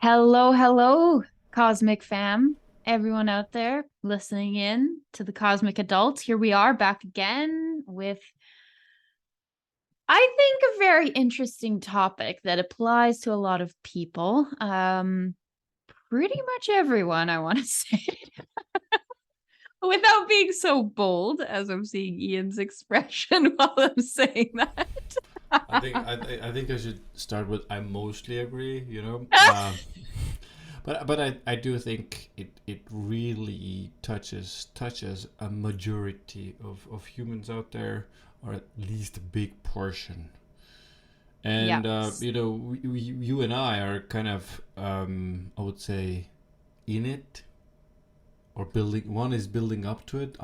Hello, hello, Cosmic fam. Everyone out there listening in to the Cosmic Adults. Here we are back again with, I think, a very interesting topic that applies to a lot of people. Pretty much everyone, I want to say, without being so bold as I'm seeing Ian's expression while I'm saying that. I think I should start with I mostly agree, but I do think it really touches a majority of humans out there, or at least a big portion. Yeah. And you and I are kind of I would say in it, or building. One is building up to it.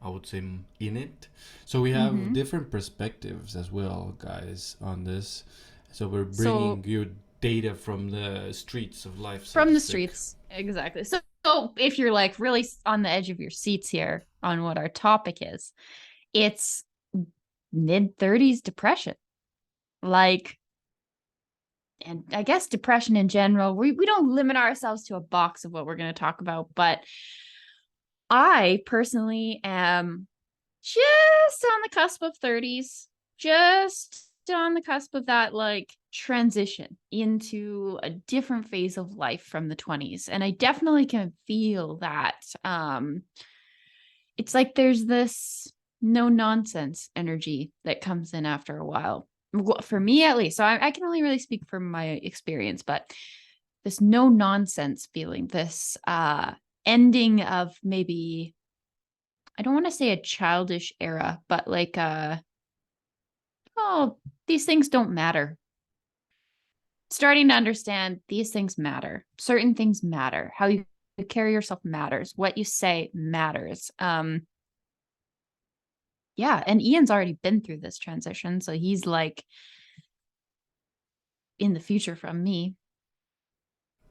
I would say in it. So we have hmm different perspectives as well, guys, on this. So we're So bringing you data from the streets of life, so to from the speak. streets, exactly. So if you're like really on the edge of your seats here on what our topic is, it's mid-30s depression. Like, and I guess depression in general, we don't limit ourselves to a box of what we're going to talk about, but I personally am just on the cusp of 30s, just on the cusp of that like transition into a different phase of life from the 20s. And I definitely can feel that it's like there's this no nonsense energy that comes in after a while. For me, at least. So I can only really speak from my experience, but this no nonsense feeling, this ending of maybe, I don't want to say a childish era, but like oh, these things don't matter. Starting to understand these things matter. Certain things matter. How you carry yourself matters. What you say matters. Yeah, and Ian's already been through this transition, so he's like in the future from me.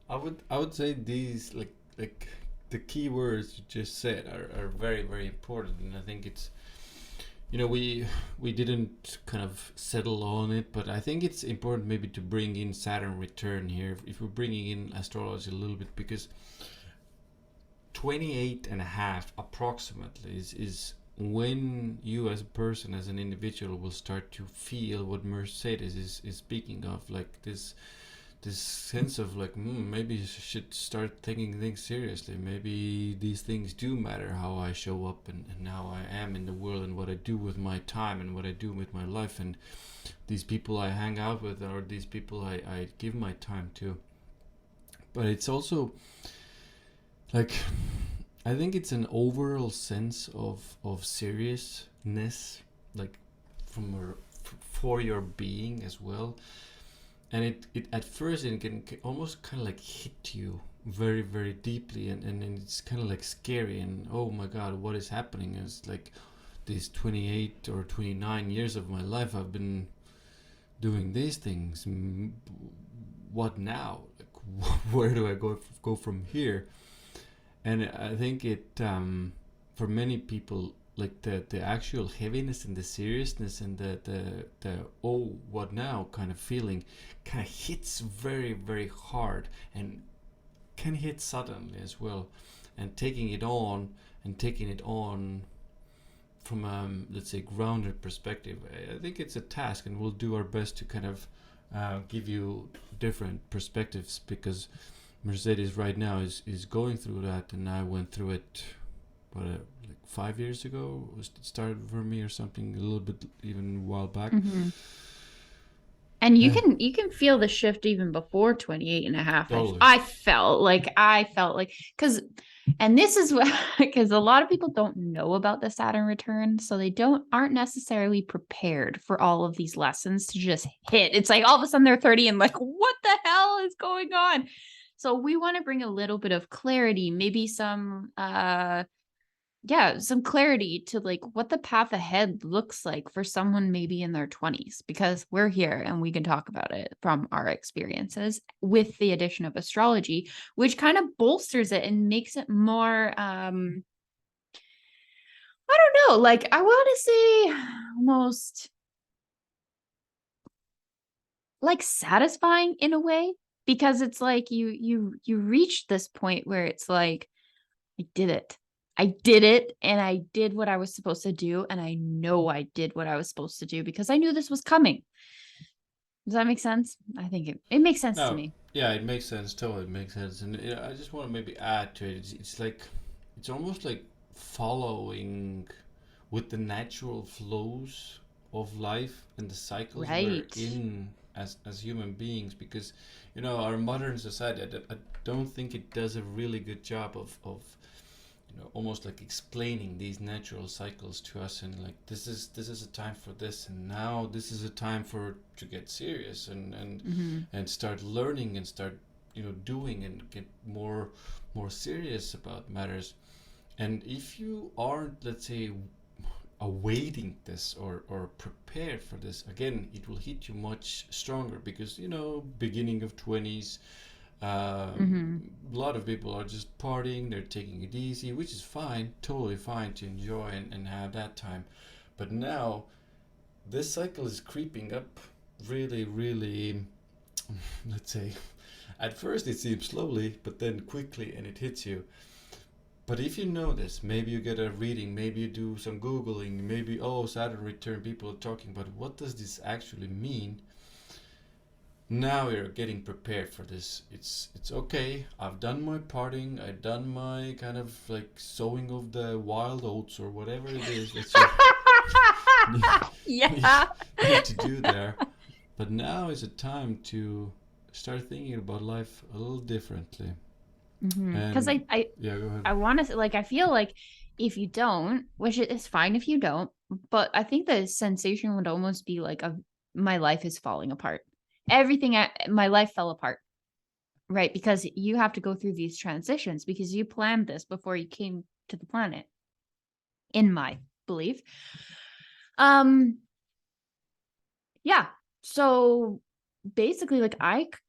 I would say these like the key words you just said are very very important, and I think it's we didn't kind of settle on it, but I think it's important maybe to bring in Saturn return here, if we're bringing in astrology a little bit, because 28 and a half approximately is when you as a person, as an individual, will start to feel what Mercedes is speaking of, like this sense of like, maybe you should start taking things seriously. Maybe these things do matter, how I show up, and how I am in the world, and what I do with my time, and what I do with my life, and these people I hang out with, or these people I give my time to. But it's also like, I think it's an overall sense of seriousness, like for your being as well. And it at first it can almost kind of like hit you very very deeply, and it's kind of like scary, and oh my god, what is happening? It's like these 28 or 29 years of my life I've been doing these things. What now? Like, where do I go from here? And I think it, for many people, like the actual heaviness and the seriousness, and the oh what now kind of feeling, kind of hits very very hard, and can hit suddenly as well. And taking it on from let's say grounded perspective, I think it's a task, and we'll do our best to kind of give you different perspectives, because Mercedes right now is going through that, and I went through it, like 5 years ago. It started for me, or something, a little bit even a while back. Mm-hmm. And you Yeah, can feel the shift even before 28 and a half. totally. I felt like because, and this is what, because a lot of people don't know about the Saturn return, so they aren't necessarily prepared for all of these lessons to just hit. It's like all of a sudden they're 30 and like, what the hell is going on? So we want to bring a little bit of clarity, maybe some yeah, some clarity to like what the path ahead looks like for someone maybe in their 20s, because we're here and we can talk about it from our experiences with the addition of astrology, which kind of bolsters it and makes it more I don't know, like I want to say almost like satisfying in a way, because it's like you reach this point where it's like, I did it. I did it, and I did what I was supposed to do, and I know I did what I was supposed to do because I knew this was coming. Does that make sense? I think it makes sense to No, me. yeah, it makes sense. Totally makes sense. And I just want to maybe add to it. It's like it's almost like following with the natural flows of life and the cycles we're Right. in as human beings. Because our modern society, I don't think it does a really good job of almost like explaining these natural cycles to us, and like this is a time for this, and now this is a time for to get serious Mm-hmm. and start learning and start doing and get more serious about matters. And if you aren't, let's say, awaiting this or prepared for this, again it will hit you much stronger, because beginning of 20s, Mm-hmm. a lot of people are just partying, they're taking it easy, which is fine, totally fine to enjoy and have that time. But now this cycle is creeping up really, really, let's say, at first it seems slowly, but then quickly, and it hits you. But if you know this, maybe you get a reading, maybe you do some Googling, maybe, oh, Saturn return, people are talking about what does this actually mean? Now you're getting prepared for this. It's okay. I've done my parting. I've done my kind of like sowing of the wild oats or whatever it is that you need, Yeah. need to do there. But now is a time to start thinking about life a little differently. Because And yeah, go ahead. I want to like I feel like if you don't, which is fine if you don't, but I think the sensation would almost be like my life is falling apart. My life fell apart, right? Because you have to go through these transitions because you planned this before you came to the planet, in my belief. Um, yeah. So basically, like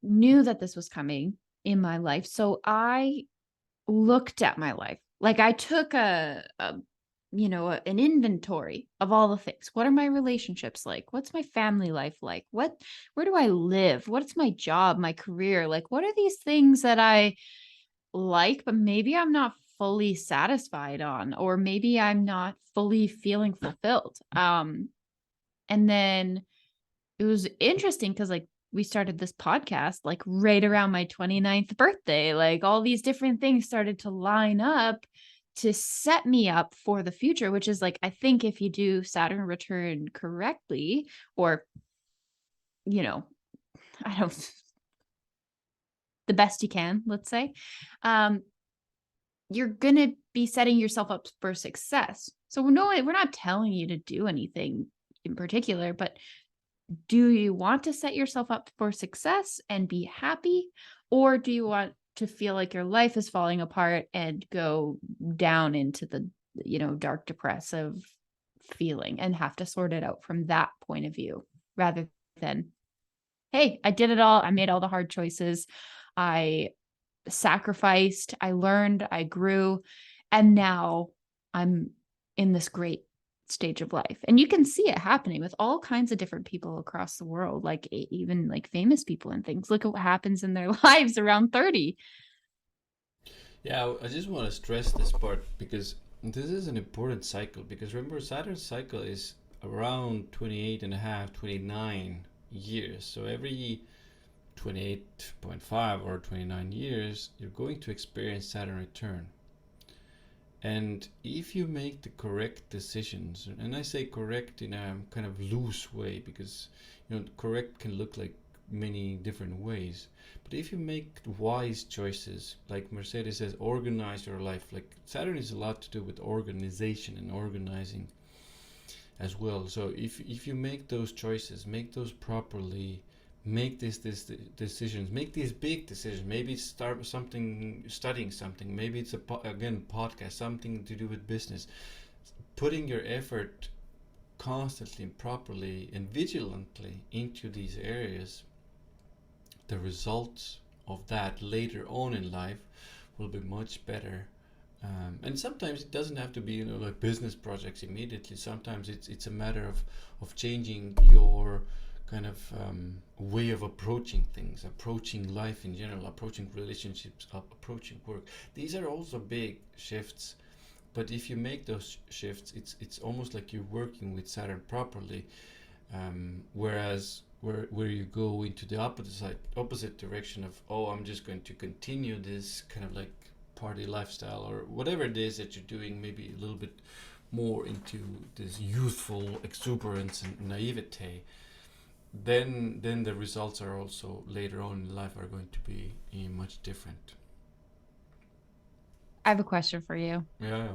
knew that this was coming in my life, so I looked at my life. Like I took an inventory of all the things. What are my relationships like? What's my family life like? Where do I live? What's my job, my career? Like, what are these things that I like, but maybe I'm not fully satisfied on, or maybe I'm not fully feeling fulfilled. And then it was interesting because like we started this podcast like right around my 29th birthday. Like all these different things started to line up to set me up for the future, which is like I think if you do Saturn return correctly, or you know, I don't the best you can, let's say, um, you're gonna be setting yourself up for success. So no, we're not telling you to do anything in particular, but do you want to set yourself up for success and be happy? Or do you want to feel like your life is falling apart and go down into the, dark depressive feeling and have to sort it out from that point of view rather than, hey, I did it all. I made all the hard choices. I sacrificed, I learned, I grew, and now I'm in this great stage of life. And you can see it happening with all kinds of different people across the world, like even like famous people and things. Look at what happens in their lives around 30. Yeah, I just want to stress this part because this is an important cycle. Because remember, Saturn's cycle is around 28 and a half, 29 years. So every 28.5 or 29 years, you're going to experience Saturn return. And if you make the correct decisions, and I say correct in a kind of loose way because correct can look like many different ways. But if you make wise choices, like Mercedes says, organize your life. Like Saturn is a lot to do with organization and organizing as well. So if you make those choices, make those properly, make these decisions, make these big decisions. Maybe start something, studying something. Maybe it's again podcast, something to do with business. Putting your effort constantly and properly and vigilantly into these areas, the results of that later on in life will be much better. And sometimes it doesn't have to be like business projects immediately. Sometimes it's a matter of changing your kind of way of approaching things, approaching life in general, approaching relationships, approaching work. These are also big shifts. But if you make those shifts, it's almost like you're working with Saturn properly. Whereas where you go into the opposite direction of, oh, I'm just going to continue this kind of like party lifestyle or whatever it is that you're doing, maybe a little bit more into this youthful exuberance and naivete, then the results are also later on in life are going to be much different. I have a question for you. Yeah.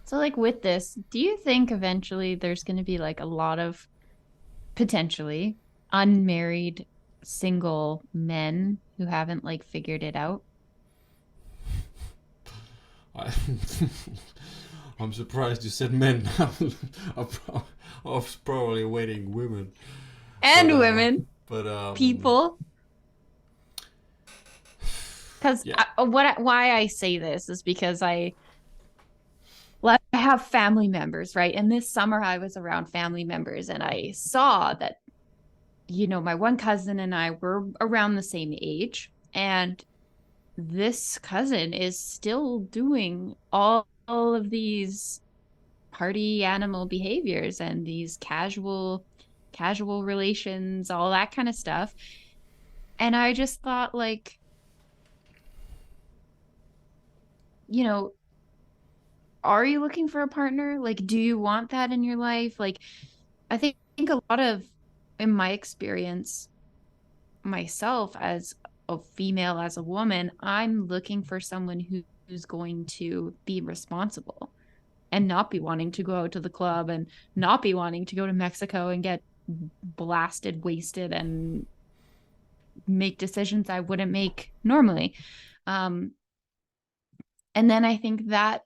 So, like with this, do you think eventually there's going to be like a lot of potentially unmarried single men who haven't like figured it out? I, I'm surprised you said men. I was probably waiting women, but And women, but people. Because yeah. why I say this is because I have family members, right? And this summer I was around family members and I saw that, my one cousin and I were around the same age. And this cousin is still doing all of these party animal behaviors and these casual relations, all that kind of stuff. And I just thought like, you know, are you looking for a partner? Like, do you want that in your life? Like, I think a lot of, in my experience, myself as a female, as a woman, I'm looking for someone who's going to be responsible and not be wanting to go out to the club and not be wanting to go to Mexico and get blasted, wasted, and make decisions I wouldn't make normally. Um, and then I think that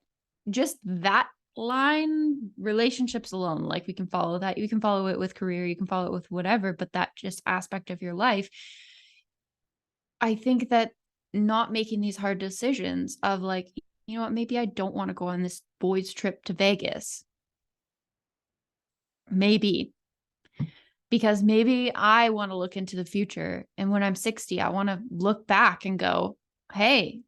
just that line, relationships alone, like we can follow that. You can follow it with career, you can follow it with whatever, but that just aspect of your life, I think that not making these hard decisions of like, you know what, maybe I don't want to go on this boys trip to Vegas. Maybe because maybe I want to look into the future. And when I'm 60, I want to look back and go, hey,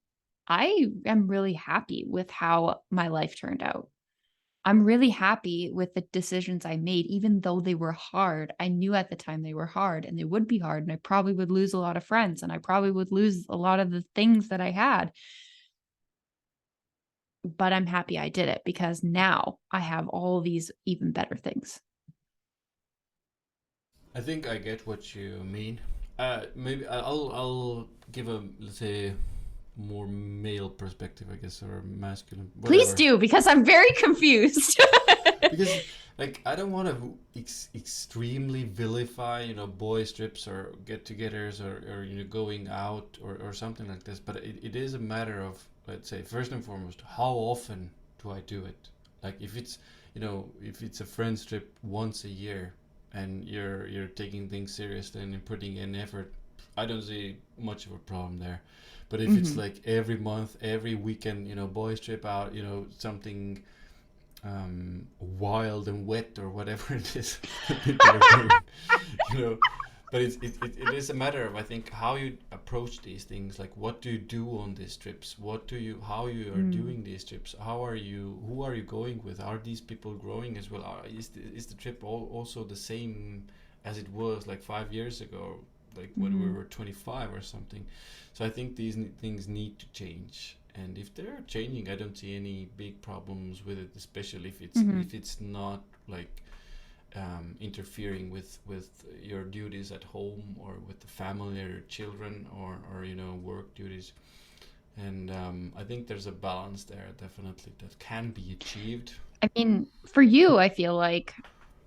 I am really happy with how my life turned out. I'm really happy with the decisions I made, even though they were hard. I knew at the time they were hard and they would be hard. And I probably would lose a lot of friends and I probably would lose a lot of the things that I had. But I'm happy I did it because now I have all these even better things. I think I get what you mean. Maybe I'll give a, let's say, more male perspective, I guess, or masculine, Please whatever. do, because I'm very confused. Because like I don't want to extremely vilify, boys trips or get-togethers or going out or something like this. But it is a matter of, let's say, first and foremost, how often do I do it? Like if it's a friends trip once a year and you're taking things seriously and you're putting in effort, I don't see much of a problem there. But if it's Mhm. like every month, every weekend, boys trip out, something wild and wet or whatever it is that people are doing, you know. But it is a matter of, I think, how you approach these things. Like, what do you do on these trips? How you are Mm. doing these trips? Who are you going with? Are these people growing as well? Is the trip also the same as it was like 5 years ago, like when we Mhm. were 25 or something? So I think these things need to change, and if they're changing, I don't see any big problems with it, especially Mhm. if it's not like interfering with your duties at home or with the family or your children or work duties. And I think there's a balance there definitely that can be achieved. I mean, for you, I feel like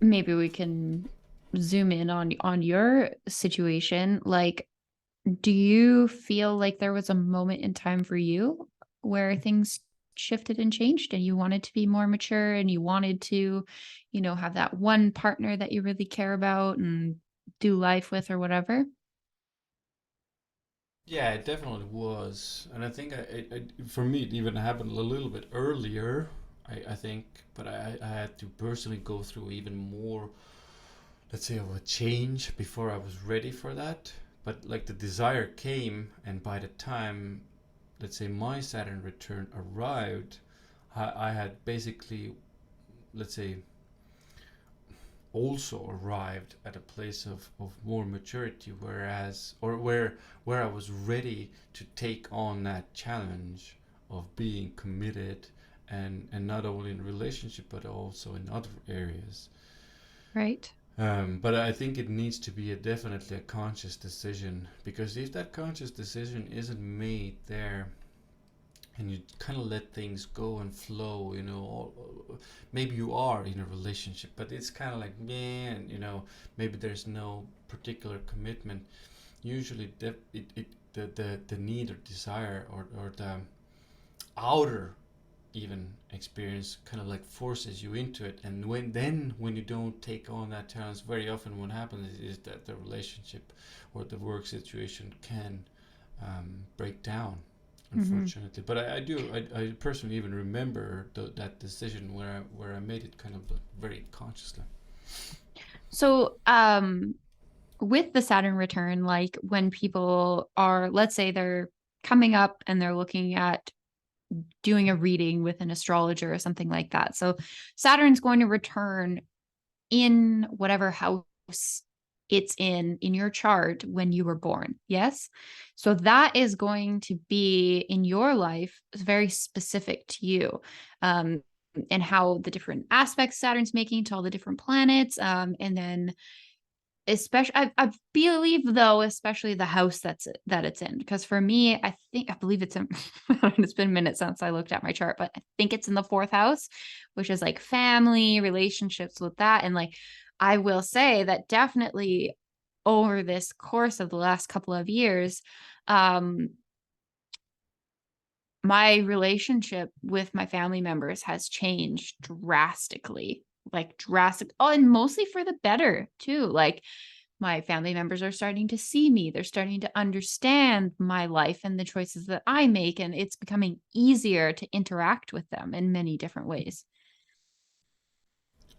maybe we can zoom in on your situation. Like, do you feel like there was a moment in time for you where things shifted and changed and you wanted to be more mature and you wanted to, have that one partner that you really care about and do life with or whatever? Yeah, it definitely was, and I think for me it even happened a little bit earlier. I think, but I had to personally go through even more let's say, of a change before I was ready for that. But like the desire came, and by the time, let's say, my Saturn return arrived, I had basically, let's say, also arrived at a place of more maturity, whereas, or where I was ready to take on that challenge of being committed, and not only in relationship but also in other areas. Right. But I think it needs to be definitely a conscious decision, because if that conscious decision isn't made there, and you kind of let things go and flow, maybe you are in a relationship, but it's kind of like, man, maybe there's no particular commitment. Usually, the need or desire, or the outer even experience kind of like forces you into it, and when you don't take on that challenge, very often what happens is that the relationship or the work situation can break down, Mm-hmm. unfortunately. But I personally even remember that decision where I made it kind of like very consciously. So, with the Saturn return, like when people are, let's say they're coming up and they're looking at doing a reading with an astrologer or something like that. So Saturn's going to return in whatever house it's in your chart when you were born. Yes. So that is going to be in your life very specific to you. And how the different aspects Saturn's making to all the different planets. And then especially I believe though, especially the house that it's in, because for me I believe it's in it's been a minute since I looked at my chart, but I think it's in the fourth house, which is like family relationships with that. And like I will say that definitely over this course of the last couple of years, um my relationship with my family members has changed drastically, like drastic. Oh, and mostly for the better too. Like my family members are starting to see me. They're starting to understand my life and the choices that I make. And it's becoming easier to interact with them in many different ways.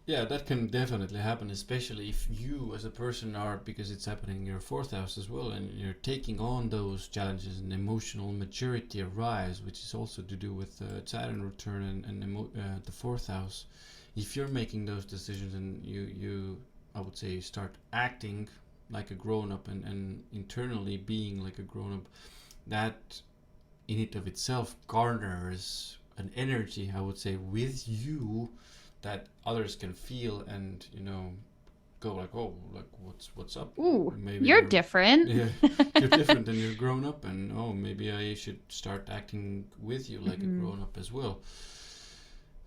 Yeah, that can definitely happen, especially if you as a person are, because it's happening in your fourth house as well, and you're taking on those challenges, and emotional maturity arrives, which is also to do with Saturn return, and the fourth house. If you're making those decisions, and I would say, start acting like a grown up, and internally being like a grown up, that in it of itself garners an energy, I would say, with you, that others can feel, and go like, oh, like, what's up? Ooh, Maybe you're you're, different. yeah, you're different and you're grown up, and oh, maybe I should start acting with you like a Mhm. grown up as well.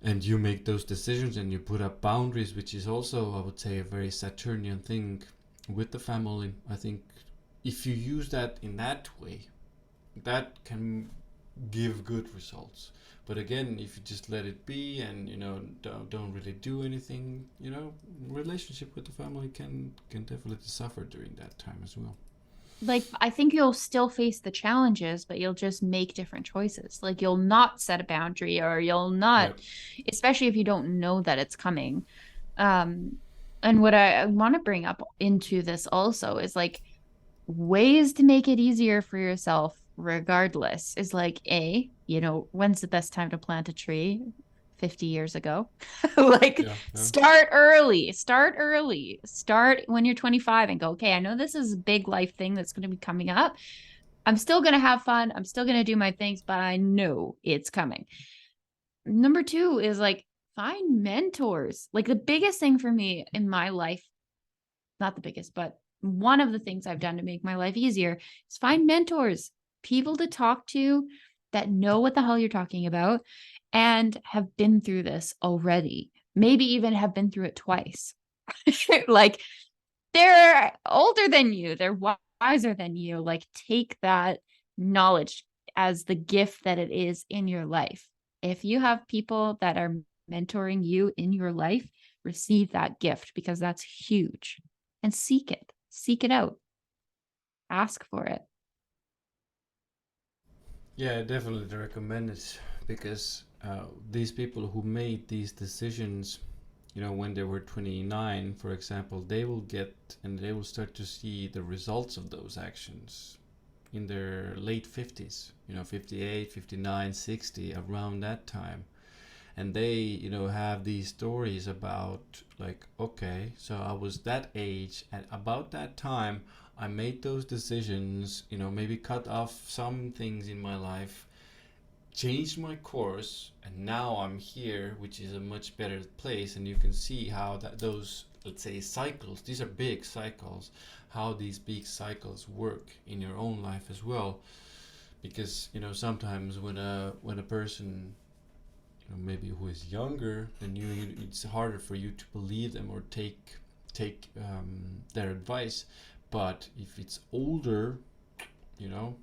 And you make those decisions, and you put up boundaries, which is also, I would say, a very Saturnian thing with the family. I think if you use that in that way, that can give good results. But again, if you just let it be, and don't really do anything, relationship with the family can definitely suffer during that time as well. Like I think you'll still face the challenges, but you'll just make different choices. Like you'll not set a boundary, or you'll Yeah. not, especially if you don't know that it's coming. Um, and what I want to bring up into this also is like ways to make it easier for yourself regardless is like when's the best time to plant a tree? 50 years ago. Like Yeah. Yeah. start when you're 25 and go, okay, I know this is a big life thing that's going to be coming up. I'm still going to have fun, I'm still going to do my things, but I know it's coming. Number two is like find mentors. Like the biggest thing for me in my life, not the biggest, but one of the things I've done to make my life easier is find mentors, people to talk to that know what the hell you're talking about and have been through this already. Maybe even have been through it twice. Like they're older than you, they're wiser than you. Like take that knowledge as the gift that it is in your life. If you have people that are mentoring you in your life, receive that gift because that's huge, and seek it out, ask for it. Yeah, I definitely recommend it, because these people who made these decisions when they were 29, for example, they will get and they will start to see the results of those actions in their late 50s, 58, 59, 60, around that time. And they, have these stories about, like, okay, so I was that age at about that time, I made those decisions, maybe cut off some things in my life, changed my course, and now I'm here, which is a much better place. And you can see how that those, let's say, cycles, these are big cycles, how these big cycles work in your own life as well. Because sometimes when a person, maybe who is younger than you, it's harder for you to believe them or take their advice. But if it's older, you know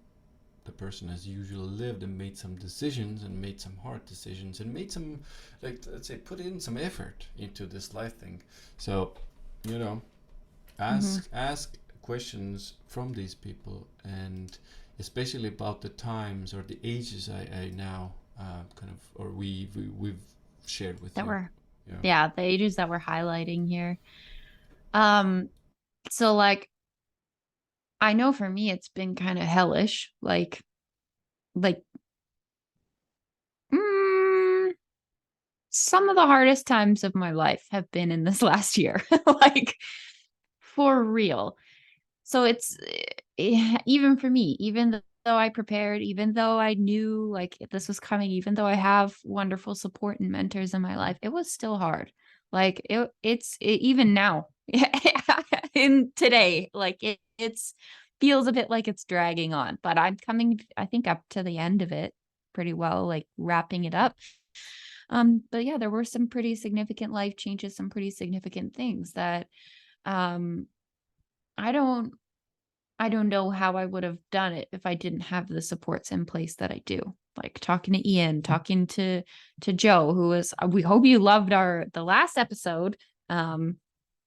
the person has usually lived and made some decisions and made some hard decisions and made some, like, let's say, put in some effort into this life thing. So, you know Mm-hmm. ask questions from these people, and especially about the times or the ages I now kind of, or we've shared with That you. were, Yeah. yeah, the ages that we're highlighting here. Um, so like I know for me it's been kind of hellish. Like mm, some of the hardest times of my life have been in this last year. Like for real. So it's even for me, even though I prepared, even though I knew like this was coming, even though I have wonderful support and mentors in my life, it was still hard. Like even now in today, like it's feels a bit like it's dragging on, but I'm coming, I think, up to the end of it pretty well, like wrapping it up. But yeah, there were some pretty significant life changes, some pretty significant things that um I don't I don't know how I would have done it if I didn't have the supports in place that I do. Like talking to Ian, talking to Joe, who was, we hope you loved the last episode um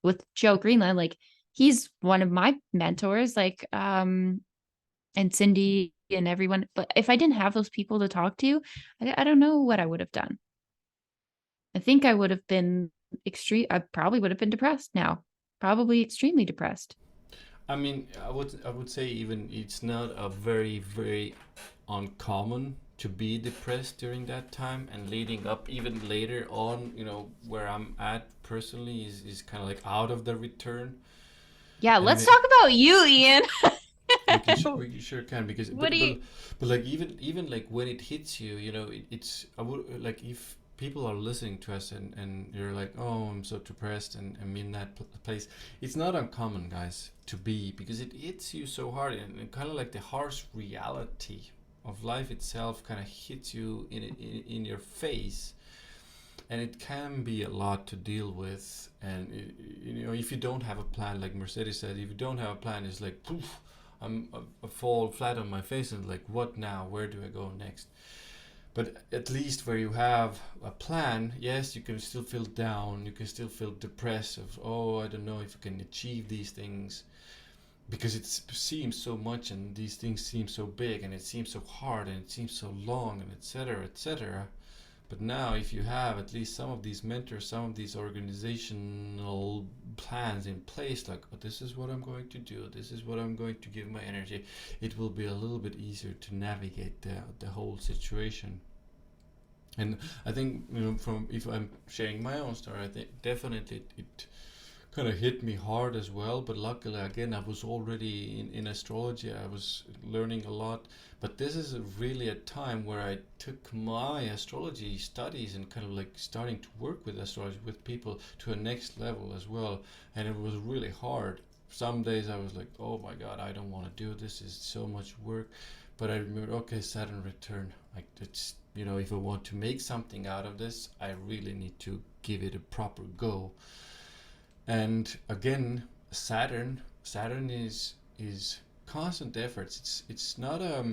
with Joe Greenland. Like he's one of my mentors, like and Cindy and everyone. But if I didn't have those people to talk to, I don't know what I would have done. I think I would have been I probably would have been depressed now. Probably extremely depressed. I mean, I would say even it's not a very very uncommon to be depressed during that time, and leading up even later on, where I'm at personally is kind of like out of the return. Yeah, And let's talk about you, Ian. we sure can, because What but do you? but like, even like when it hits you, it's, I would like, if people are listening to us and you're like, oh, I'm so depressed, and I'm in that place. It's not uncommon, guys, to be, because it hits you so hard, and kind of like the harsh reality of life itself kind of hits you in your face. And it can be a lot to deal with. And if you don't have a plan, like Mercedes said, if you don't have a plan, it's like poof, I fall flat on my face, and like, what now, where do I go next? But at least where you have a plan, yes, you can still feel down, you can still feel depressed of, oh, I don't know if I can achieve these things, because it seems so much, and these things seem so big, and it seems so hard, and it seems so long, and etc., etc. But now, if you have at least some of these mentors, some of these organizational plans in place, like, oh, this is what I'm going to do, this is what I'm going to give my energy, it will be a little bit easier to navigate the whole situation. And I think, from, if I'm sharing my own story, I think definitely it kind of hit me hard as well. But luckily, again, I was already in astrology, I was learning a lot. But this is really a time where I took my astrology studies and kind of like starting to work with astrology with people to a next level as well. And it was really hard. Some days I was like, oh my god, I don't want to do this, it's so much work. But I remember, okay, Saturn return, like, it's, if I want to make something out of this, I really need to give it a proper go. And again, Saturn is constant efforts. It's not a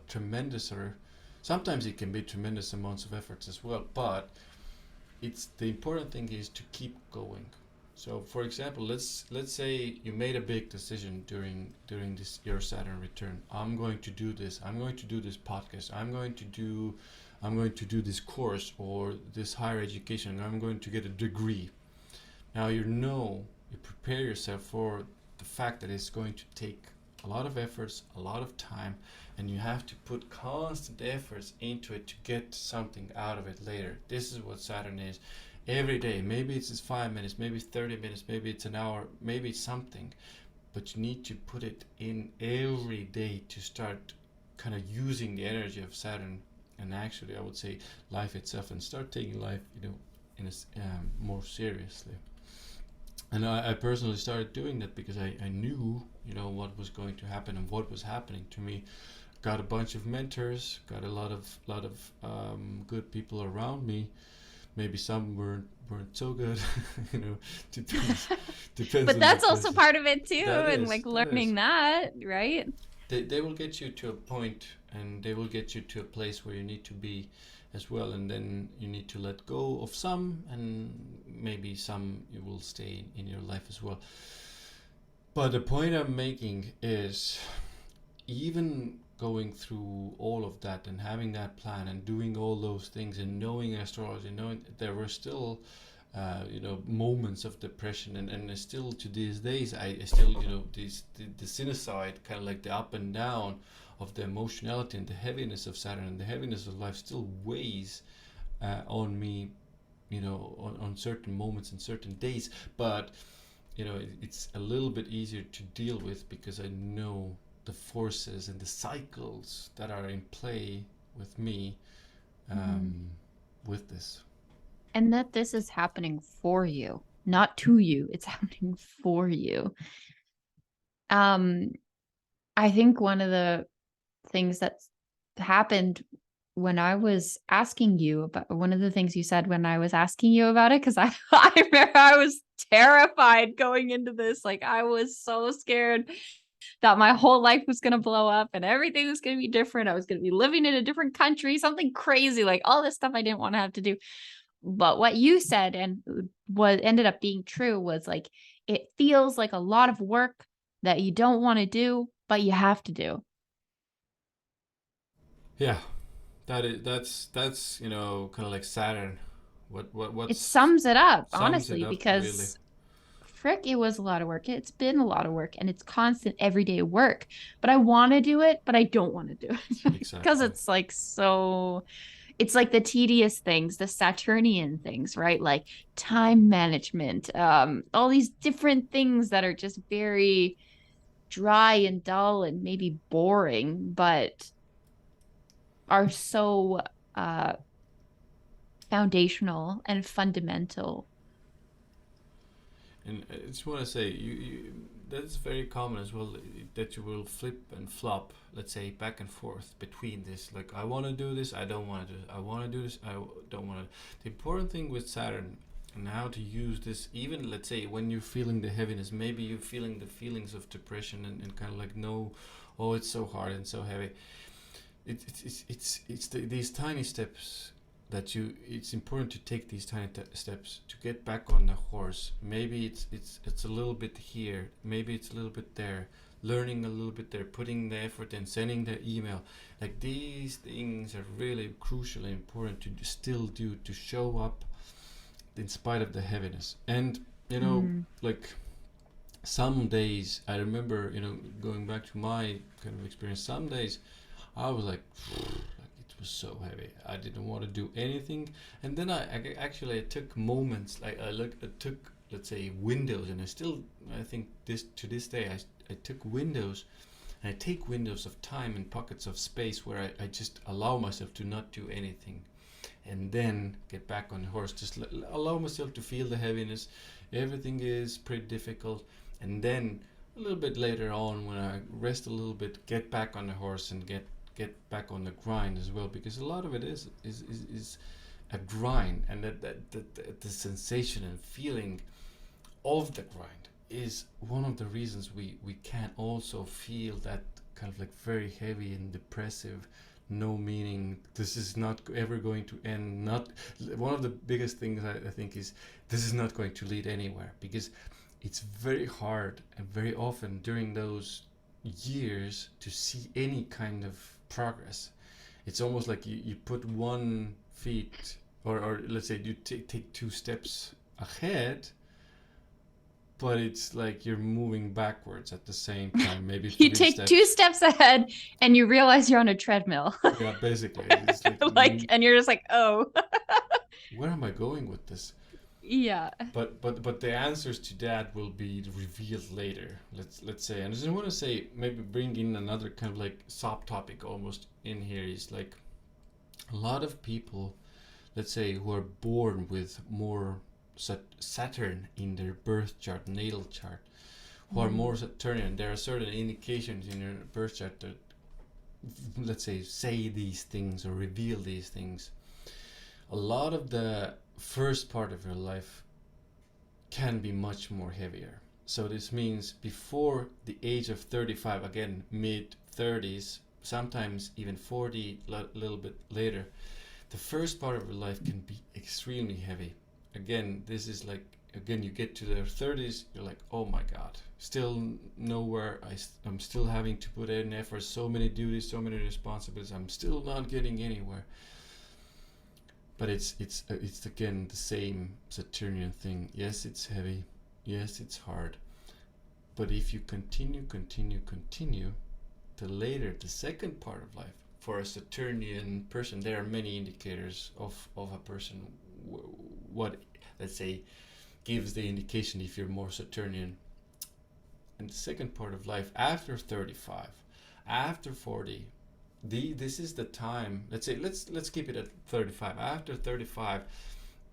tremendous, or sometimes it can be tremendous amounts of efforts as well. But it's, the important thing is to keep going. So, for example, let's say you made a big decision during this your Saturn return. I'm going to do this. I'm going to do this podcast. I'm going to do I'm going to do this course or this higher education, I'm going to get a degree. Now you prepare yourself for the fact that it's going to take a lot of efforts, a lot of time, and you have to put constant efforts into it to get something out of it later. This is what Saturn is. Every day, maybe it's 5 minutes, maybe 30 minutes, maybe it's an hour, maybe it's something, but you need to put it in every day to start kind of using the energy of Saturn, and actually I would say life itself, and start taking life, in more seriously. And I personally started doing that because I knew, what was going to happen and what was happening to me. Got a bunch of mentors, got a lot of good people around me. Maybe some weren't so good, you know. Depends depends But on the that's also person. part of it too, That and is like that is. learning that, right? They will get you to a point, and they will get you to a place where you need to be as well, and then you need to let go of some, and maybe some you will stay in your life as well. But the point I'm making is, even going through all of that and having that plan and doing all those things and knowing astrology, knowing there were still moments of depression, and still to these days I still, the sinusoid, kind of like the up and down of the emotionality and the heaviness of Saturn and the heaviness of life still weighs on me, on certain moments and certain days. But it's a little bit easier to deal with because I know the forces and the cycles that are in play with me, Mhm. um, with this. And that this is happening for you, not to you. It's happening for you. Um, I think one of the things that's happened when I was asking you about one of the things you said when I was asking you about it, because I, I remember I was terrified going into this. Like I was so scared that my whole life was going to blow up and everything was going to be different. I was going to be living in a different country, something crazy, like all this stuff I didn't want to have to do. But what you said and what ended up being true was like, it feels like a lot of work that you don't want to do, but you have to do. Yeah, that's kind of like Saturn. It What's sums it up, sums it honestly, up really? because frick, it was a lot of work. It's been a lot of work and it's constant everyday work. But I want to do it, but I don't want to do it because Exactly. it's like so, it's like the tedious things, the Saturnian things, right? Like time management, all these different things that are just very dry and dull and maybe boring, but are so uh foundational and fundamental. And I just want to say, that's very common as well, that you will flip and flop, let's say, back and forth between this. Like, I want to do this, I don't want to do this. I want to do this, I don't want to. The important thing with Saturn and how to use this, even let's say when you're feeling the heaviness, maybe you're feeling the feelings of depression, and kind of like, no, oh, it's so hard and so heavy. These tiny steps that it's important to take these tiny steps to get back on the horse. Maybe it's a little bit here, maybe it's a little bit there, learning a little bit there, putting the effort in, sending the email. Like, these things are really crucially important to still do, to show up in spite of the heaviness. And Mm. like, some days I remember, going back to my kind of experience, some days I was like, it was so heavy. I didn't want to do anything. And then I took moments, like I took, let's say, windows, and I think this to this day, I took windows, and I take windows of time and pockets of space where I just allow myself to not do anything, and then get back on the horse. Just allow myself to feel the heaviness. Everything is pretty difficult, and then a little bit later on, when I rest a little bit, get back on the horse and get back on the grind as well, because a lot of it is a grind, and that the sensation and feeling of the grind is one of the reasons we can also feel that kind of like very heavy and depressive, no meaning, this is not ever going to end. Not one of the biggest things I think is, this is not going to lead anywhere, because it's very hard and very often during those years to see any kind of progress. It's almost like you put one feet, or let's say you take two steps ahead, but it's like you're moving backwards at the same time, maybe You three take two steps. steps ahead and you realize you're on a treadmill. Yeah, basically, it's like, Like, and you're just like, oh. where am I going with this? Yeah. But the answers to that will be revealed later. Let's say, and I just want to say, maybe bring in another kind of like subtopic almost in here, is like a lot of people, let's say, who are born with more Saturn in their birth chart, natal chart, who are more Saturnian. There are certain indications in your birth chart that, let's say these things or reveal these things. A lot of the first part of your life can be much more heavier. So this means before the age of 35, again, mid 30s, sometimes even 40, little bit later, the first part of your life can be extremely heavy. Again, this is like, again, you get to the 30s, you're like, oh my god, still nowhere. I'm still having to put in effort, so many duties, so many responsibilities, I'm still not getting anywhere. But it's again the same Saturnian thing. Yes, it's heavy. Yes, it's hard. But if you continue, the later, the second part of life, for a Saturnian person, there are many indicators of a person. What, let's say, gives the indication if you're more Saturnian. And the second part of life, after 35, after 40, this is the time. Let's say, let's keep it at 35. After 35,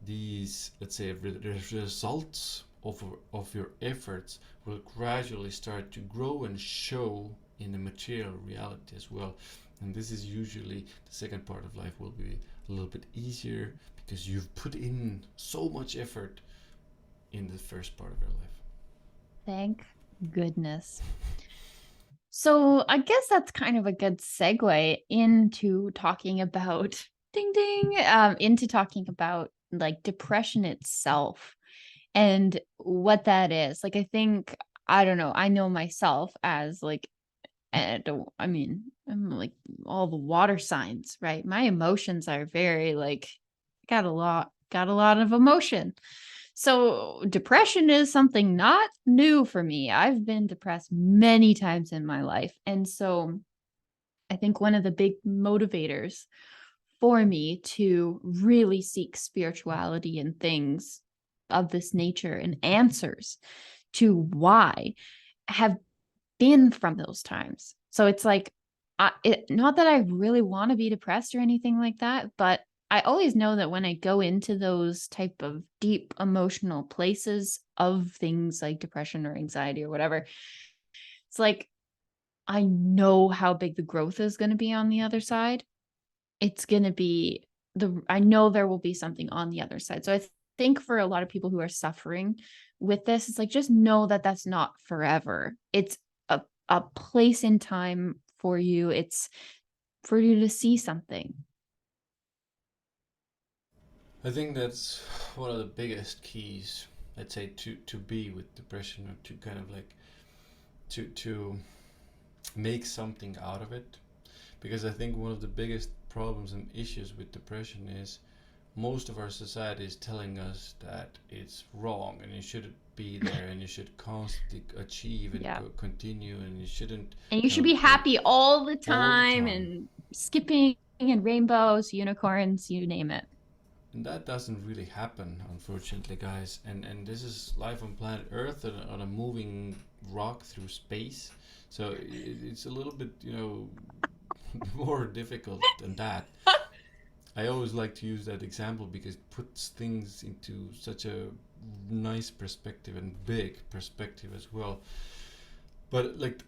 these, let's say, results of your efforts will gradually start to grow and show in the material reality as well. And this is usually, the second part of life will be a little bit easier because you've put in so much effort in the first part of your life. Thank goodness. So I guess that's kind of a good segue into talking about ding ding, into talking about like depression itself and what that is. Like, I think, I don't know, I know myself as like, I mean, I'm like all the water signs, right? My emotions are very like, got a lot of emotion. So depression is something not new for me. I've been depressed many times in my life. And so I think one of the big motivators for me to really seek spirituality and things of this nature and answers to why have been from those times. So it's like, not that I really want to be depressed or anything like that, but I always know that when I go into those type of deep emotional places of things like depression or anxiety or whatever, it's like, I know how big the growth is going to be on the other side. It's going to be I know there will be something on the other side. So I think for a lot of people who are suffering with this, it's like, just know that that's not forever. It's a place in time for you. It's for you to see something. I think that's one of the biggest keys, let's say, to be with depression, or to kind of like to make something out of it. Because I think one of the biggest problems and issues with depression is most of our society is telling us that it's wrong and you shouldn't be there, and you should constantly achieve and Yeah. continue, and you shouldn't And you kind should of be like happy all the all the time time. and skipping and rainbows, unicorns, you name it. And that doesn't really happen, unfortunately, guys. And this is life on planet Earth, on a moving rock through space. So it's a little bit, more difficult than that. I always like to use that example because it puts things into such a nice perspective and big perspective as well. But like,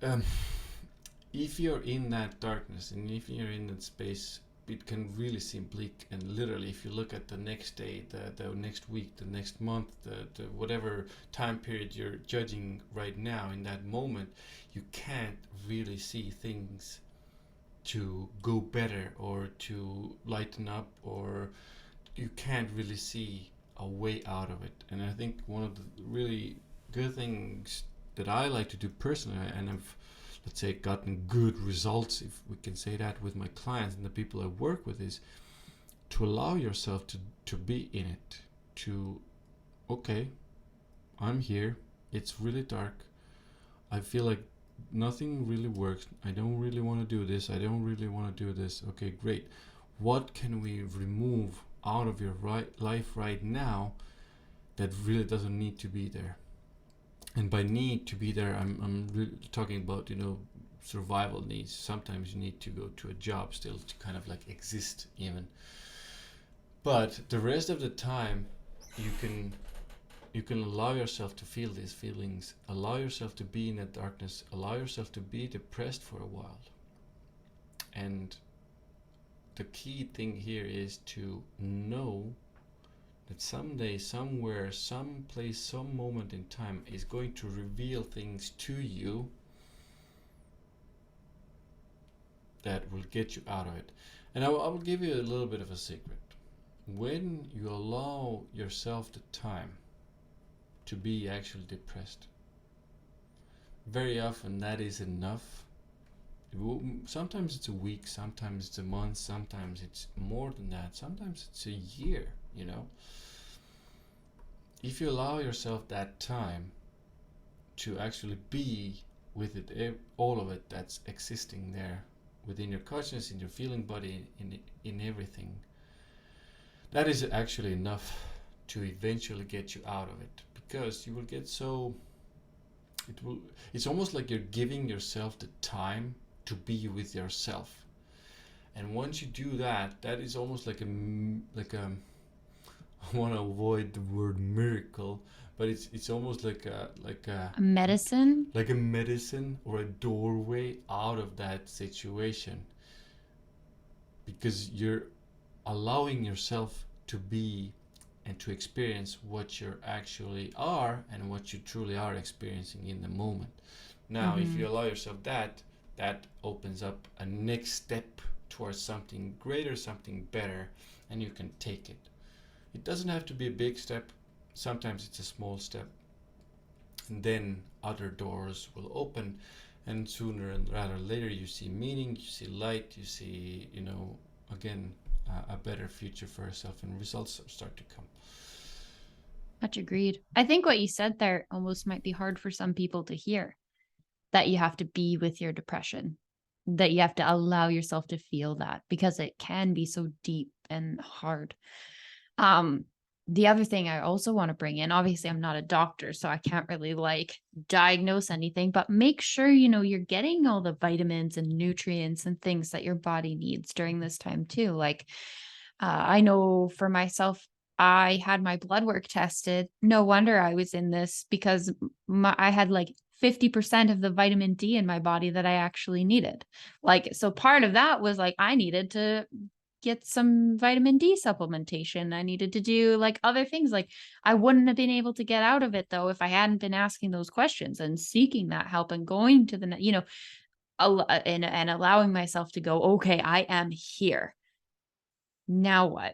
if you're in that darkness and if you're in that space, it can really seem bleak. And literally, if you look at the next day, the next week, the next month, the whatever time period you're judging right now in that moment, you can't really see things to go better or to lighten up, or you can't really see a way out of it. And I think one of the really good things that I like to do personally, and I've let's say, gotten good results, if we can say that, with my clients and the people I work with, is to allow yourself to be in it. To, okay, I'm here. It's really dark. I feel like nothing really works. I don't really want to do this. I don't really want to do this. Okay, great. What can we remove out of your life right now that really doesn't need to be there? And by need to be there, I'm really talking about, survival needs. Sometimes you need to go to a job still to kind of like exist even. But the rest of the time, you can allow yourself to feel these feelings, allow yourself to be in that darkness, allow yourself to be depressed for a while. And the key thing here is to know that someday, somewhere, someplace, some moment in time is going to reveal things to you that will get you out of it. And I will give you a little bit of a secret. When you allow yourself the time to be actually depressed, very often that is enough. Sometimes it's a week, sometimes it's a month, sometimes it's more than that, sometimes it's a year. If you allow yourself that time to actually be with it, all of it that's existing there within your consciousness, in your feeling body, in everything, that is actually enough to eventually get you out of it. Because you will get so, it's almost like you're giving yourself the time to be with yourself. And once you do that, that is almost like a I want to avoid the word miracle, but it's almost like a medicine. like a medicine or a doorway out of that situation, because you're allowing yourself to be and to experience what you actually are and what you truly are experiencing in the moment. Now, if you allow yourself that opens up a next step towards something greater, something better, and you can take it. It doesn't have to be a big step. Sometimes it's a small step. And then other doors will open, and sooner and rather later you see meaning, you see light, you see, again, a better future for yourself, and results start to come. Much agreed. I think what you said there almost might be hard for some people to hear, that you have to be with your depression, that you have to allow yourself to feel that, because it can be so deep and hard. The other thing I also want to bring in, obviously I'm not a doctor, so I can't really diagnose anything, but make sure, you're getting all the vitamins and nutrients and things that your body needs during this time too. I know for myself, I had my blood work tested. No wonder I was in this, because I had 50% of the vitamin D in my body that I actually needed. So part of that was I needed to get some vitamin D supplementation. I needed to do other things. I wouldn't have been able to get out of it though if I hadn't been asking those questions and seeking that help and going to the, and allowing myself to go, okay, I am here. Now what?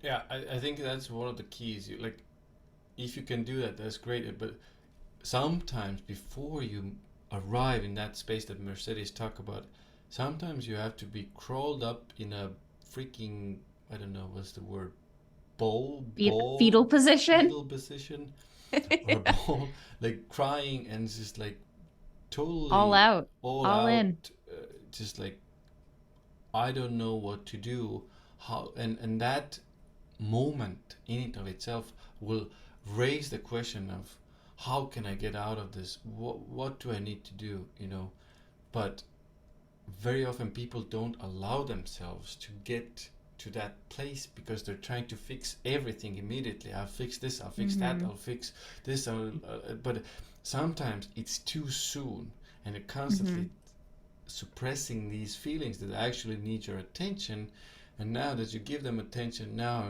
Yeah, I think that's one of the keys. If you can do that, that's great. But sometimes before you arrive in that space that Mercedes talk about, sometimes you have to be crawled up in a freaking, I don't know, what's the word? Fetal position. Fetal position. Or a ball, crying and just totally all out, all all out, in. just I don't know what to do. How, and that moment in and of itself will raise the question of, how can I get out of this? What do I need to do? But very often people don't allow themselves to get to that place, because they're trying to fix everything immediately. I'll fix this, I'll fix that, I'll fix this, but sometimes it's too soon, and it constantly suppressing these feelings that actually need your attention. And now that you give them attention, now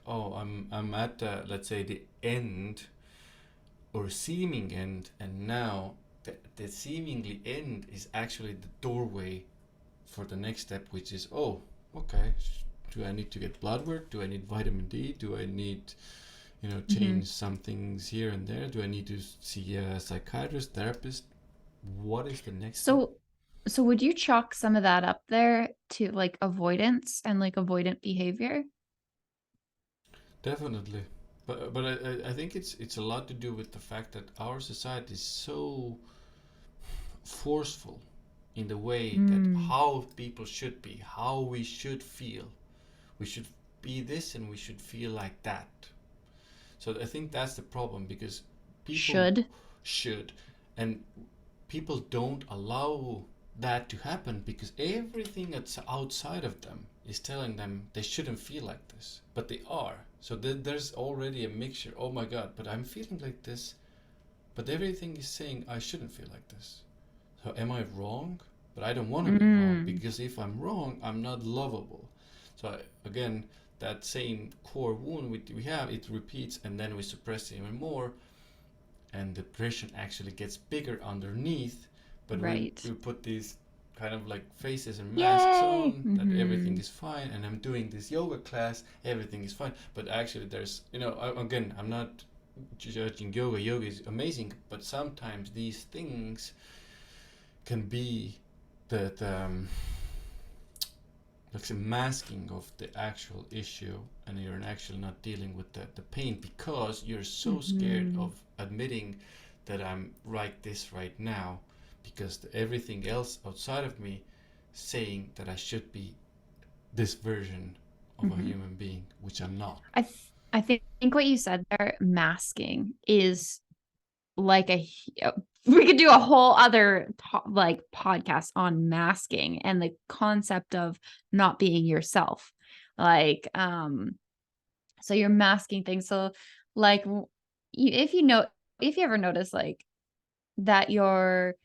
oh, I'm at let's say the end, or seeming end, and now the seemingly end is actually the doorway for the next step, which is, oh, okay, do I need to get blood work? Do I need vitamin D? Do I need Hmm. change some things here and there? Do I need to see a psychiatrist, therapist? What is the next step? So, so would you chalk some of that up there to like avoidance and like avoidant behavior? Definitely, but I think it's a lot to do with the fact that our society is so forceful in the way that Mm, how people should be, how we should feel. We should be this and we should feel like that. So I think that's the problem, because people should. should, and people don't allow that to happen because everything that's outside of them is telling them they shouldn't feel like this, but they are. So there's already a mixture. Oh my god, but I'm feeling like this, but everything is saying I shouldn't feel like this. So am I wrong? But I don't want to be wrong, Mm, because if I'm wrong, I'm not lovable. So again, that same core wound we have, it repeats, and then we suppress it even more, and depression actually gets bigger underneath. But we right. put these kind of like faces and masks Yay. on that everything Hmm. is fine, and I'm doing this yoga class, everything is fine. But actually, there's, again, I'm not judging yoga. Yoga is amazing, but sometimes these things can be the like a masking of the actual issue, and you're actually not dealing with the pain because you're so scared Hmm. of admitting that I'm like this right now, because everything else outside of me saying that I should be this version of a Hmm. human being, which I'm not. I think what you said there, masking, is like we could do a whole other like podcast on masking and the concept of not being yourself. Like, so you're masking things. So, like, if you know, if you ever notice, like, that you're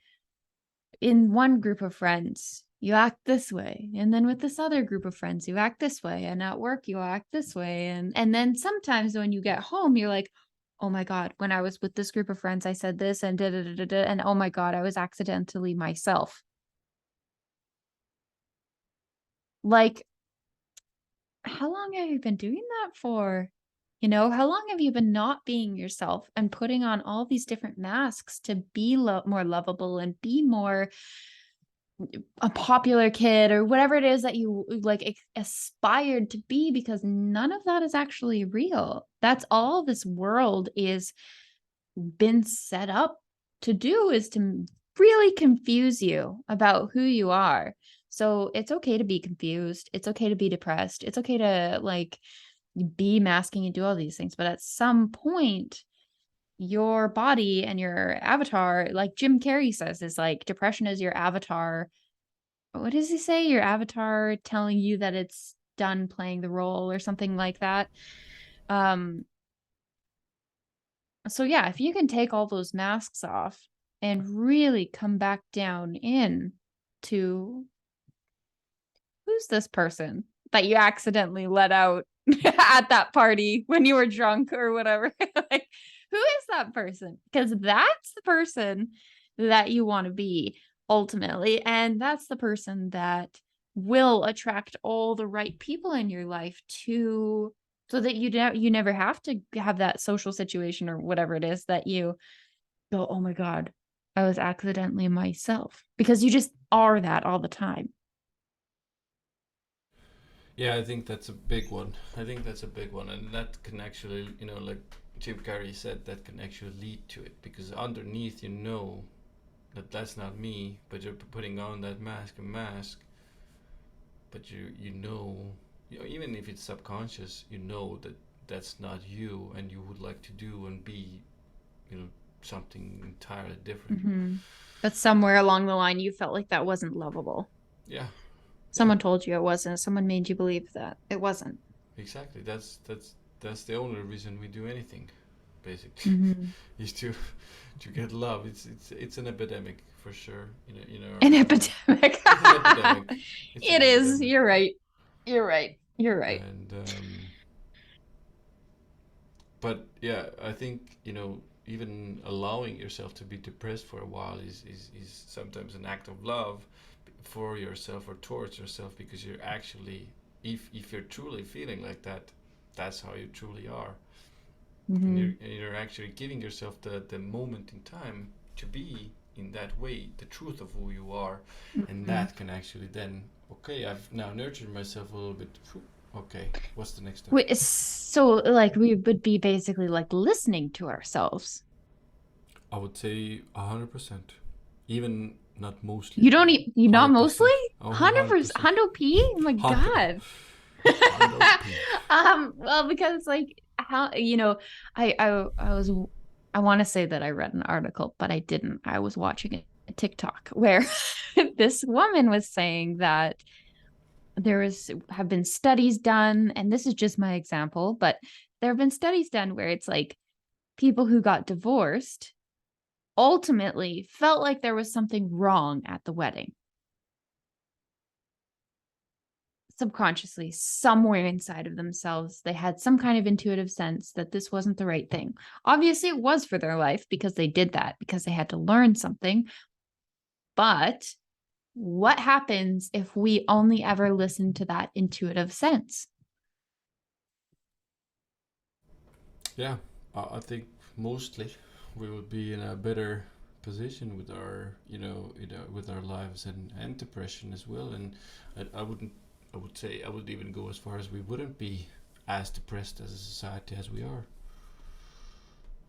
in one group of friends, you act this way, and then with this other group of friends, you act this way, and at work, you act this way, and then sometimes when you get home, you're like, oh my god, when I was with this group of friends, I said this and da da da da, da, and oh my god, I was accidentally myself. Like, how long have you been doing that for? How long have you been not being yourself and putting on all these different masks to be more lovable and be more a popular kid or whatever it is that you like aspired to be, because none of that is actually real. That's all this world is been set up to do, is to really confuse you about who you are. So it's okay to be confused. It's okay to be depressed. It's okay to like be masking and do all these things. But at some point, your body and your avatar, like Jim Carrey says, is like depression is your avatar. What does he say? Your avatar telling you that it's done playing the role or something like that. Um, so yeah, if you can take all those masks off and really come back down in to who's this person that you accidentally let out at that party when you were drunk or whatever. Like, who is that person? Because that's the person that you want to be ultimately. And that's the person that will attract all the right people in your life to, so that you never have to have that social situation or whatever it is that you go, oh my God, I was accidentally myself, because you just are that all the time. Yeah, I think that's a big one. I think that's a big one, and that can actually, like Jim Carrey said, that can actually lead to it, because underneath, that that's not me, but you're putting on that mask, but even if it's subconscious, that that's not you, and you would like to do and be, you know, something entirely different. Mm-hmm. But somewhere along the line, you felt like that wasn't lovable. Yeah, yeah, Someone told you it wasn't. Someone made you believe that it wasn't. exactly. That's the only reason we do anything, basically, Mm-hmm. is to get love. It's an epidemic for sure. Our An time. epidemic. It's an epidemic. It's an It is. epidemic, You're right. You're right. You're right. and but yeah, I think even allowing yourself to be depressed for a while is sometimes an act of love for yourself or towards yourself, because you're actually, if you're truly feeling like that, that's how you truly are. and Mm-hmm. you're actually giving yourself the moment in time to be in that way, the truth of who you are, and Mm-hmm. that can actually then, okay, I've now nurtured myself a little bit. Okay, what's the next step? So like we would be basically like listening to ourselves. I would say 100%, even not mostly, You don't you not mostly 100%. Oh, 100%, 100%. 100p. Oh my Hundo, God. Hundo P. Well, because like how I was I want to say that I read an article, but I didn't. I was watching a TikTok where this woman was saying that have been studies done, and this is just my example, but there have been studies done where it's like people who got divorced ultimately felt like there was something wrong at the wedding. Subconsciously, somewhere inside of themselves, they had some kind of intuitive sense that this wasn't the right thing. Obviously, it was for their life because they did that, because they had to learn something. But what happens if we only ever listen to that intuitive sense? Yeah, I think mostly we would be in a better position with our, with our lives and depression as well. And I wouldn't, I would say, I would even go as far as we wouldn't be as depressed as a society as we are.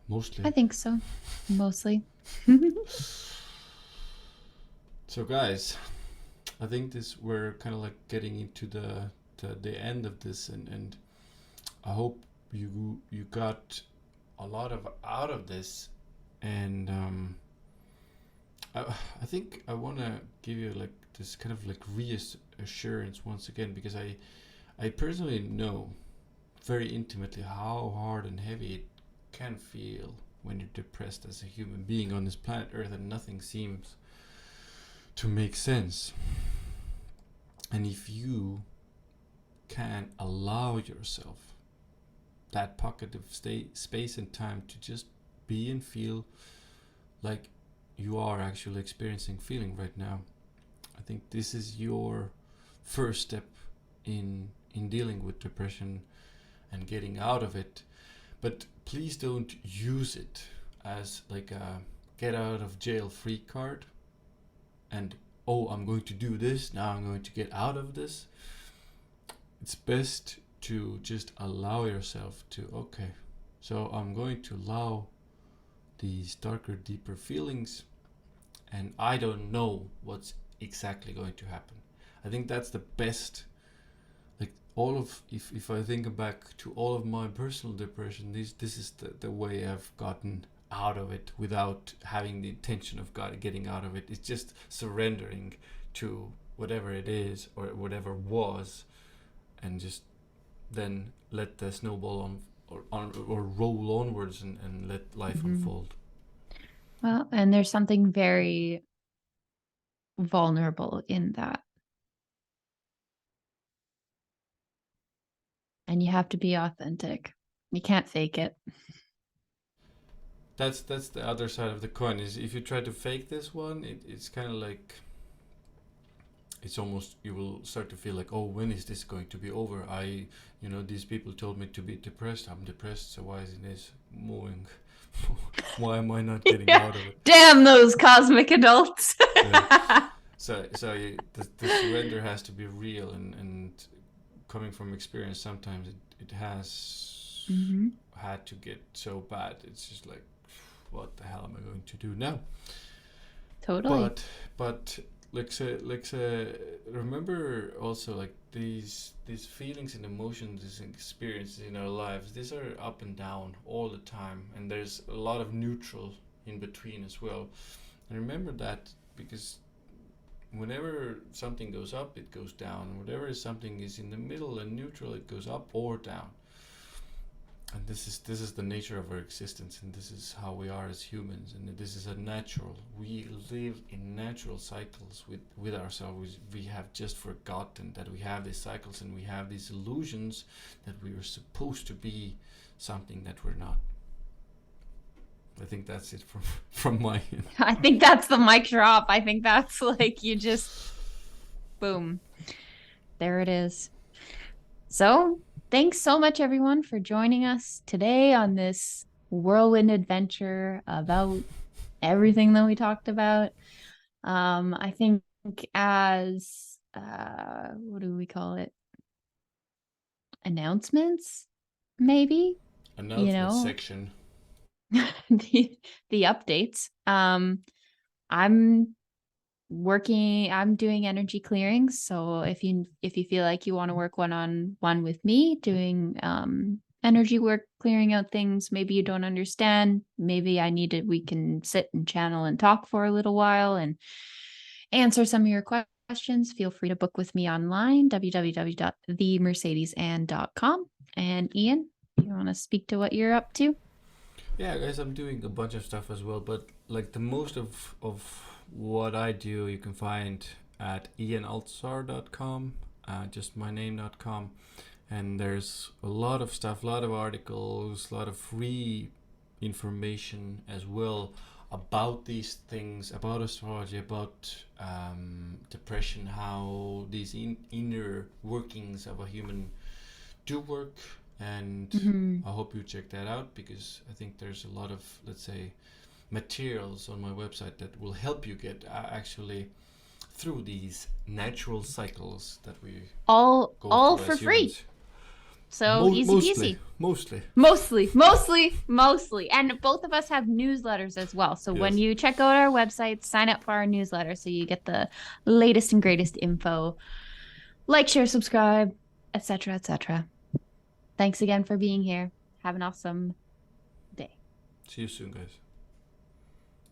I Mostly. think so, mostly. So, guys, I think this we're kind of like getting into the end of this, and I hope you got a lot of out of this, and I think I want to give you like this kind of like reassurance once again, because I personally know very intimately how hard and heavy it can feel when you're depressed as a human being on this planet Earth and nothing seems to make sense. And if you can allow yourself that pocket of space and time to just be and feel like you are actually experiencing feeling right now, I think this is your first step in dealing with depression and getting out of it. But please don't use it as like a get out of jail free card, and oh, I'm going to do this now, I'm going to get out of this. It's best to just allow yourself to, okay, so I'm going to allow these darker, deeper feelings, and I don't know what's exactly going to happen. I think that's the best. Like all of, if I think back to all of my personal depression, this is the way I've gotten out of it without having the intention of getting out of it. It's just surrendering to whatever it is or whatever was, and just then let the snowball or roll onwards, and let life Mhm. unfold. Well, and there's something very vulnerable in that. And you have to be authentic. You can't fake it. That's the other side of the coin. Is if you try to fake this one, it's kind of like, it's almost, you will start to feel like, oh, when is this going to be over? These people told me to be depressed. I'm depressed, so why isn't this moving? Why am I not getting Yeah. out of it? Damn those cosmic adults. Yeah. So the surrender has to be real, and coming from experience, sometimes it has Mm-hmm. had to get so bad. It's just like, what the hell am I going to do now? Totally. But like remember also, like these feelings and emotions, these experiences in our lives, these are up and down all the time, and there's a lot of neutral in between as well. And remember that, because whenever something goes up, it goes down. Whatever something is in the middle and neutral, it goes up or down. And this is the nature of our existence, and this is how we are as humans, and this is a natural, we live in natural cycles with ourselves. We have just forgotten that we have these cycles, and we have these illusions that we are supposed to be something that we're not. I think that's it from my end. I think that's the mic drop. I think that's like you just boom. There it is. So thanks so much, everyone, for joining us today on this whirlwind adventure about everything that we talked about. I think as what do we call it? Announcements, maybe, you Announcement know, section. the the updates. I'm I'm doing energy clearings. So if you feel like you want to work one-on-one with me doing energy work, clearing out things maybe you don't understand, maybe we can sit and channel and talk for a little while and answer some of your questions, feel free to book with me online, www.themercedesand.com. And Ian, you want to speak to what you're up to? Yeah, guys, I'm doing a bunch of stuff as well, but like the most of what I do, you can find at ianaltsar.com, just my name.com. And there's a lot of stuff, a lot of articles, a lot of free information as well about these things, about astrology, about depression, how these inner workings of a human do work. And Mm-hmm. I hope you check that out because I think there's a lot of, let's say, materials on my website that will help you get actually through these natural cycles that we go All through for as free. humans. So easy Mostly, peasy. mostly. Mostly. And both of us have newsletters as well. So when Yes. you check out our website, sign up for our newsletter so you get the latest and greatest info. Like, share, subscribe, etc., etc. Thanks again for being here. Have an awesome day. See you soon, guys.